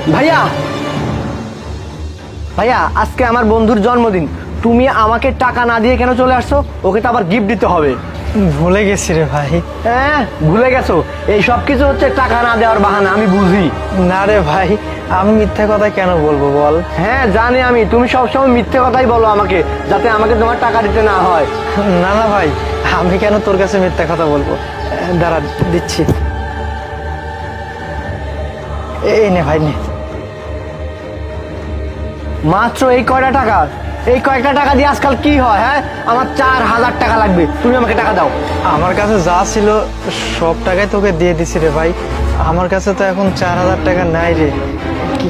ভাইয়া ভাইয়া, আজকে আমার বন্ধুর জন্মদিন, তুমি আমাকে টাকা না দিয়ে কেন চলে আসছো? ওকে তো আবার গিফট দিতে হবে। ভুলে গেছি রে ভাই। হ্যাঁ, ভুলে গেছো? এই সব কিছু হচ্ছে টাকা না দেওয়ার বাহানা, আমি বুঝি। না রে ভাই, আমি মিথ্যা কথা কেন বলবো বল? হ্যাঁ জানি আমি, তুমি সবসময় মিথ্যে কথাই বলো আমাকে, যাতে আমাকে তোমার টাকা দিতে না হয়। না না ভাই, আমি কেন তোর কাছে মিথ্যা কথা বলবো? দাঁড়া, দিচ্ছি। এই নে ভাই, নে। মাত্র এই কয়টা টাকা? এই কয়েকটা টাকা দিয়ে আজকাল কি হয়? হ্যাঁ, আমার 4000 টাকা লাগবে, তুমি আমাকে টাকা দাও। আমার কাছে যা ছিল সব টাকাই তোকে দিয়ে দিছি রে ভাই। আমার কাছে তো এখন 4000 টাকা নাই রে,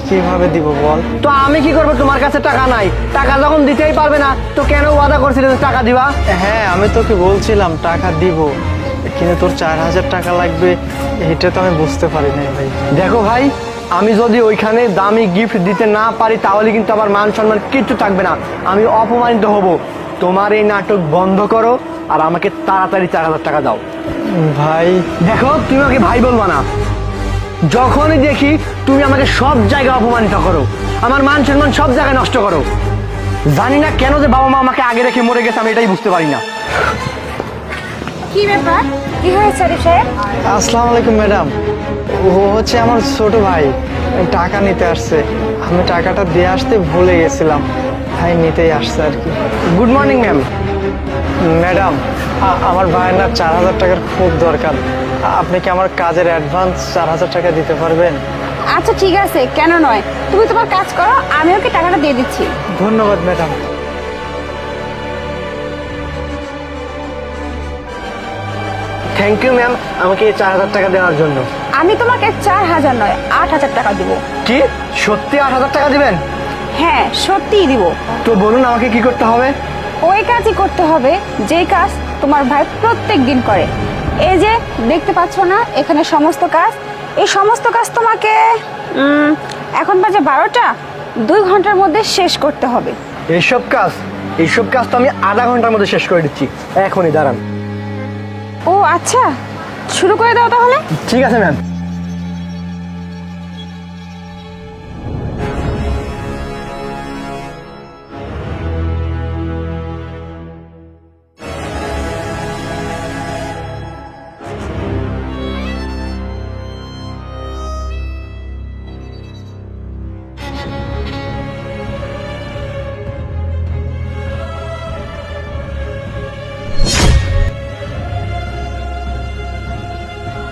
কিভাবে দিব বল? তো আমি কি করবো? তোমার কাছে টাকা নাই, টাকা যখন দিতেই পারবে না তো কেন ওয়াদা করছিলে যে টাকা দিবা? হ্যাঁ, আমি তোকে বলছিলাম টাকা দিব, কিন্তু তোর 4000 টাকা লাগবে এটা তো আমি বুঝতে পারি নাই ভাই। দেখো ভাই, আমি যদি ওইখানে দামি গিফট দিতে না পারি তাহলে কিন্তু আমার মান সম্মান কিচ্ছু থাকবে না, আমি অপমানিত হব। তোমার এই নাটক বন্ধ করো আর আমাকে তাড়াতাড়ি 4000 টাকা দাও। ভাই দেখো, তুমি আমাকে ভাই বলবা না। যখনই দেখি তুমি আমাকে সব জায়গায় অপমানিত করো, আমার মান সম্মান সব জায়গায় নষ্ট করো। জানি না কেন যে বাবা মা আমাকে আগে রেখে মরে গেছে, আমি এটাই বুঝতে পারি না। কি ব্যাপার, কি হয়েছে আরিফ সাহেব? আসসালামু আলাইকুম ম্যাডাম। ও হচ্ছে আমার ছোট ভাই, টাকা নিতে আসছে। আমি টাকাটা দিয়ে আসতে ভুলে গেছিলাম, তাই নিতেই আসছে আর কি। Good morning ma'am. ম্যাডাম, আমার ভাইয়ের না 4000 টাকার খুব দরকার। আপনি কি আমার কাজের অ্যাডভান্স 4000 টাকা দিতে পারবেন? আচ্ছা ঠিক আছে, কেন নয়, তুমি তোমার কাজ করো, আমি ওকে টাকাটা দিয়ে দিচ্ছি। ধন্যবাদ ম্যাডাম। থ্যাংক ইউ ম্যাম, আমাকে এই 4000 টাকা দেওয়ার জন্য। আমি তোমাকে 4000 নয় 8000 টাকা দিব। কি সত্যি 8000 টাকা দিবেন? হ্যাঁ, সত্যিই দিব। তো বলুন আমাকে কি করতে হবে? ওই কাজই করতে হবে যে কাজ তোমার ভাই প্রত্যেক দিন করে। এই যে দেখতে পাচ্ছ না, এখানে সমস্ত কাজ, এই সমস্ত কাজ তোমাকে এখন বাজে 12টা, 2 ঘন্টার মধ্যে শেষ করতে হবে। এইসব কাজ তো আমি আধা ঘন্টার মধ্যে শেষ করে দিচ্ছি, এখনই দাঁড়ান। ও আচ্ছা, শুরু করে দাও তাহলে। ঠিক আছে ম্যাম।